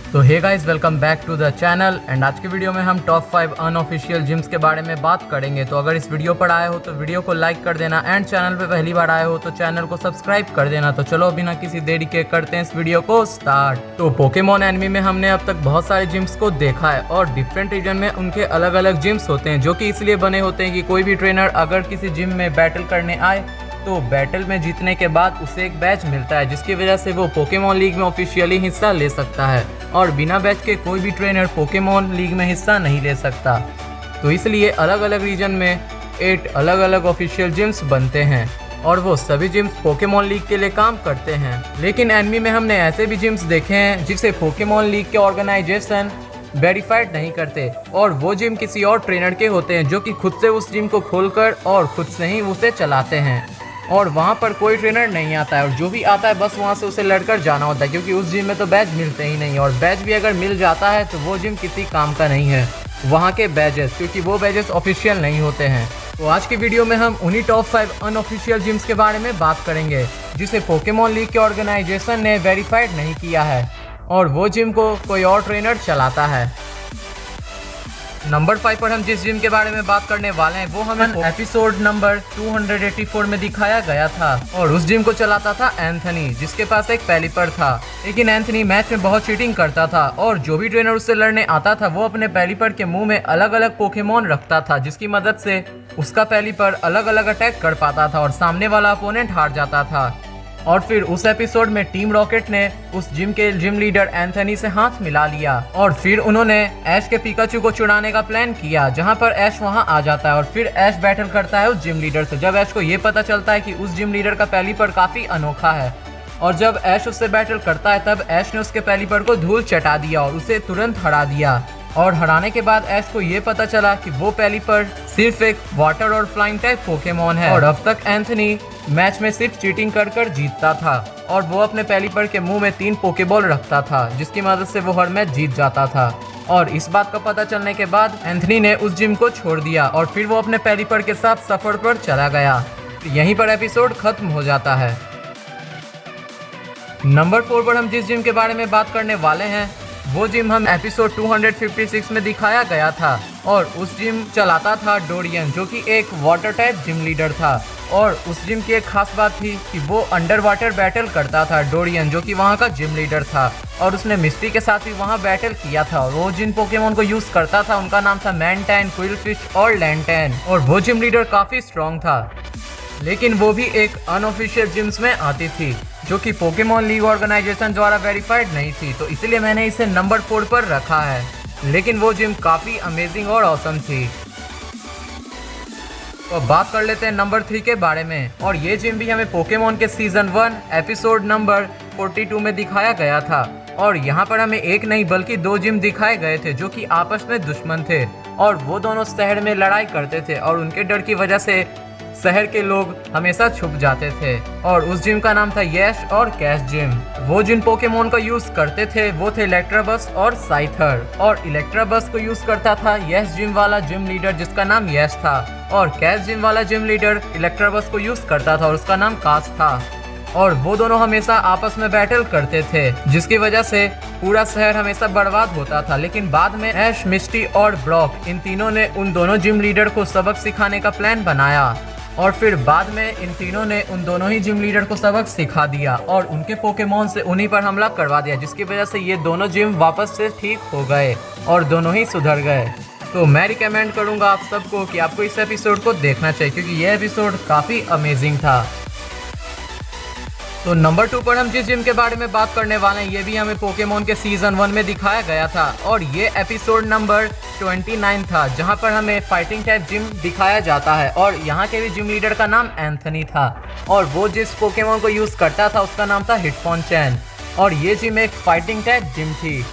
तो hey guys, welcome back to the channel. And आज की वीडियो में हम टॉप 5 अनऑफिशियल जिम्स के बारे में बात करेंगे। तो अगर इस वीडियो पर आए हो तो वीडियो को लाइक कर देना, एंड चैनल पे पहली बार आए हो तो चैनल को सब्सक्राइब कर देना। तो चलो बिना किसी देरी के करते हैं इस वीडियो को स्टार्ट। तो पोकेमॉन एनिमी में हमने अब तक बहुत सारे जिम्स को देखा है और डिफरेंट रीजन में उनके अलग अलग जिम्स होते हैं, जो कि इसलिए बने होते हैं कि कोई भी ट्रेनर अगर किसी जिम में बैटल करने आए तो बैटल में जीतने के बाद उसे एक बैच मिलता है, जिसकी वजह से वो पोकेमॉन लीग में ऑफिशियली हिस्सा ले सकता है। और बिना बैच के कोई भी ट्रेनर पोकेमॉन लीग में हिस्सा नहीं ले सकता। तो इसलिए अलग अलग रीजन में 8 अलग अलग ऑफिशियल जिम्स बनते हैं और वो सभी जिम्स पोकेमॉन लीग के लिए काम करते हैं। लेकिन एनिमी में हमने ऐसे भी जिम्स देखे हैं जिसे पोकेमॉन लीग के ऑर्गेनाइजेशन वेरीफाइड नहीं करते, और वो जिम किसी और ट्रेनर के होते हैं जो कि खुद से उस जिम को खोलकर और खुद से ही उसे चलाते हैं। और वहाँ पर कोई ट्रेनर नहीं आता है, और जो भी आता है बस वहाँ से उसे लड़कर जाना होता है, क्योंकि उस जिम में तो बैच मिलते ही नहीं। और बैच भी अगर मिल जाता है तो वो जिम किसी काम का नहीं है वहाँ के बैजेस, क्योंकि वो बैजेस ऑफिशियल नहीं होते हैं। तो आज की वीडियो में हम उन्हीं टॉप 5 अनऑफिशियल जिम्स के बारे में बात करेंगे जिसे पोकेमॉन लीग के ऑर्गेनाइजेशन ने वेरीफाइड नहीं किया है, और वो जिम को कोई और ट्रेनर चलाता है। नंबर 5 पर हम जिस जिम के बारे में बात करने वाले हैं वो हमें एपिसोड नंबर 284 में दिखाया गया था, और उस जिम को चलाता था एंथनी, जिसके पास एक पैलीपर था। लेकिन एंथनी मैच में बहुत चीटिंग करता था, और जो भी ट्रेनर उससे लड़ने आता था वो अपने पैलीपर के मुंह में अलग अलग पोकेमॉन रखता था, जिसकी मदद से उसका पैलीपर अलग अलग अटैक कर पाता था और सामने वाला अपोनेंट हार जाता था। और फिर उस एपिसोड में टीम रॉकेट ने उस जिम के जिम लीडर एंथनी से हाथ मिला लिया, और फिर उन्होंने ऐश के पिकाचू को छुड़ाने का प्लान किया, जहां पर ऐश वहां आ जाता है और फिर ऐश बैटल करता है उस जिम लीडर से। जब ऐश को ये पता चलता है कि उस जिम लीडर का पैलीपर काफी अनोखा है, और जब ऐश उससे बैटल करता है तब ऐश ने उसके पैलीपर को धूल चटा दिया और उसे तुरंत हरा दिया। और हराने के बाद ऐश को ये पता चला कि वो पैलीपर सिर्फ एक वाटर और फ्लाइंग टाइप पोकेमॉन है, और अब तक एंथनी मैच में सिर्फ चीटिंग कर कर जीतता था, और वो अपने पैलीपर के मुंह में 3 पोकेबॉल रखता था, जिसकी मदद से वो हर मैच जीत जाता था। और इस बात का पता चलने के बाद एंथनी ने उस जिम को छोड़ दिया, और फिर वो अपने पैलीपर के साथ सफर पर चला गया। यहीं पर एपिसोड खत्म हो जाता है। नंबर 4 पर हम जिस जिम के बारे में बात करने वाले हैं वो जिम हम एपिसोड 256 में दिखाया गया था, और उस जिम चलाता था डोरियन, जो कि एक वाटर टाइप जिम लीडर था। और उस जिम की एक खास बात थी कि वो अंडर वाटर बैटल करता था। डोरियन जो कि वहाँ का जिम लीडर था, और उसने मिस्टी के साथ भी वहाँ बैटल किया था। वो जिन पोकेमॉन को यूज करता था उनका नाम था मैनटैन, क्विलफिश और लैंटैन, और वो जिम लीडर काफी स्ट्रॉन्ग था। लेकिन वो भी एक अनऑफिशियल जिम्स में आती थी, जो कि पोकेमॉन लीग ऑर्गेनाइजेशन द्वारा वेरीफाइड नहीं थी, तो इसलिए मैंने इसे नंबर 4 पर रखा है। लेकिन वो जिम काफ़ी अमेजिंग और ऑसम थी। तो बात कर लेते हैं नंबर 3 के बारे में, और ये जिम भी हमें पोकेमॉन के सीजन 1 एपिसोड नंबर 42 में दिखाया गया था। और यहाँ पर हमें एक नहीं बल्कि 2 जिम दिखाए गए थे जो कि आपस में दुश्मन थे, और वो दोनों शहर में लड़ाई करते थे, और उनके डर की वजह से शहर के लोग हमेशा छुप जाते थे। और उस जिम का नाम था यश और कैश जिम। वो जिन पोकेमॉन का यूज करते थे वो थे इलेक्ट्राबस और साइथर, और इलेक्ट्राबस को यूज करता था यश जिम वाला जिम लीडर जिसका नाम यश था, और कैश जिम वाला जिम लीडर इलेक्ट्राबस को यूज करता था और उसका नाम कास था। और वो दोनों हमेशा आपस में बैटल करते थे, जिसकी वजह से पूरा शहर हमेशा बर्बाद होता था। लेकिन बाद में ऐश, मिस्टी और ब्रॉक इन तीनों ने उन दोनों जिम लीडर को सबक सिखाने का प्लान बनाया, और फिर बाद में इन तीनों ने उन दोनों ही जिम लीडर को सबक सिखा दिया और उनके पोकेमॉन से उन्हीं पर हमला करवा दिया, जिसकी वजह से ये दोनों जिम वापस से ठीक हो गए और दोनों ही सुधर गए। तो मैं रिकमेंड करूंगा आप सबको कि आपको इस एपिसोड को देखना चाहिए, क्योंकि ये एपिसोड काफ़ी अमेजिंग था। तो नंबर 2 पर हम जिस जिम के बारे में बात करने वाले हैं ये भी हमें पोकेमॉन के सीजन 1 में दिखाया गया था, और ये एपिसोड नंबर 29 था, जहां पर हमें फाइटिंग टाइप जिम दिखाया जाता है। और यहाँ के भी जिम लीडर का नाम एंथनी था, और वो जिस पोकेमॉन को यूज करता था उसका नाम था हिटमॉन्चैन, और ये जिम एक फाइटिंग टाइप जिम थी।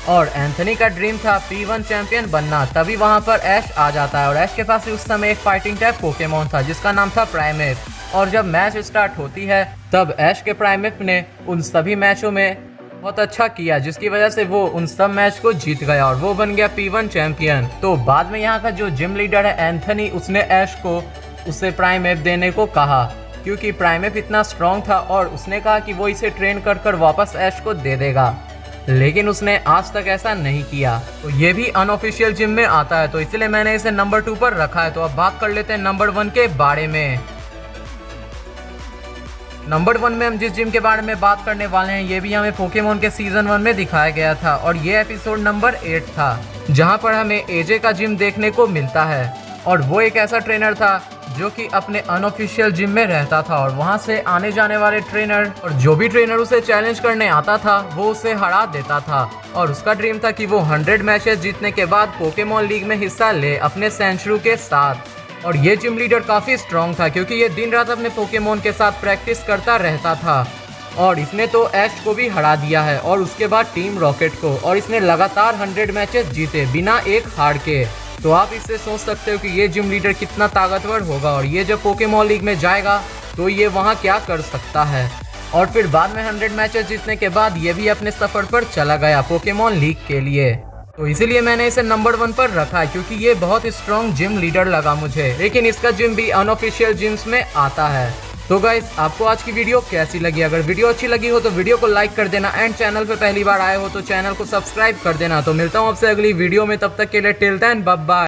और एंथनी का ड्रीम था P1 चैंपियन बनना, तभी वहाँ पर ऐश आ जाता है, और ऐश के पास उस समय एक फाइटिंग टाइप पोकेमॉन था जिसका नाम था प्राइमेप। और जब मैच स्टार्ट होती है तब ऐश के प्राइमेप ने उन सभी मैचों में बहुत अच्छा किया, जिसकी वजह से वो उन सब मैच को जीत गया और वो बन गया P1 चैंपियन। तो बाद में यहाँ का जो जिम लीडर है एंथनी, उसने ऐश को उसे प्राइमेप देने को कहा, क्योंकि प्राइमेप इतना स्ट्रॉन्ग था, और उसने कहा कि वो इसे ट्रेन कर कर वापस ऐश को दे देगा। लेकिन उसने आज तक ऐसा नहीं किया। तो ये भी अनऑफिशियल जिम में आता है, तो इसलिए मैंने इसे नंबर 2 पर रखा है। तो अब बात कर लेते हैं नंबर 1 के बारे में। नंबर 1 में हम जिस जिम के बारे में बात करने वाले हैं, ये भी हमें पोकेमॉन के सीजन 1 में दिखाया गया था और ये एपिसोड नंबर 8 था, जहां पर हमें एजे का जिम देखने को मिलता है। और वो एक ऐसा ट्रेनर था जो कि अपने अनऑफिशियल जिम में रहता था और वहां से आने जाने वाले ट्रेनर और जो भी ट्रेनर उसे चैलेंज करने आता था वो उसे हरा देता था। और उसका ड्रीम था कि वो 100 मैचेस जीतने के बाद पोकेमॉन लीग में हिस्सा ले अपने सेंचुरू के साथ। और ये जिम लीडर काफी स्ट्रॉन्ग था क्योंकि ये दिन रात अपने पोकेमॉन के साथ प्रैक्टिस करता रहता था। और इसने तो एश को भी हरा दिया है और उसके बाद टीम रॉकेट को, और इसने लगातार 100 मैचेस जीते बिना एक हार के। तो आप इससे सोच सकते हो कि ये जिम लीडर कितना ताकतवर होगा और ये जब पोकेमॉन लीग में जाएगा तो ये वहाँ क्या कर सकता है। और फिर बाद में 100 मैचेस जीतने के बाद ये भी अपने सफर पर चला गया पोकेमॉन लीग के लिए। तो इसीलिए मैंने इसे नंबर 1 पर रखा है क्योंकि ये बहुत स्ट्रॉन्ग जिम लीडर लगा मुझे। लेकिन इसका जिम भी अनऑफिशियल जिम्स में आता है। तो गाइस, आपको आज की वीडियो कैसी लगी? अगर वीडियो अच्छी लगी हो तो वीडियो को लाइक कर देना एंड चैनल पे पहली बार आए हो तो चैनल को सब्सक्राइब कर देना। तो मिलता हूँ आपसे अगली वीडियो में, तब तक के लिए टिल देन बाय बाय।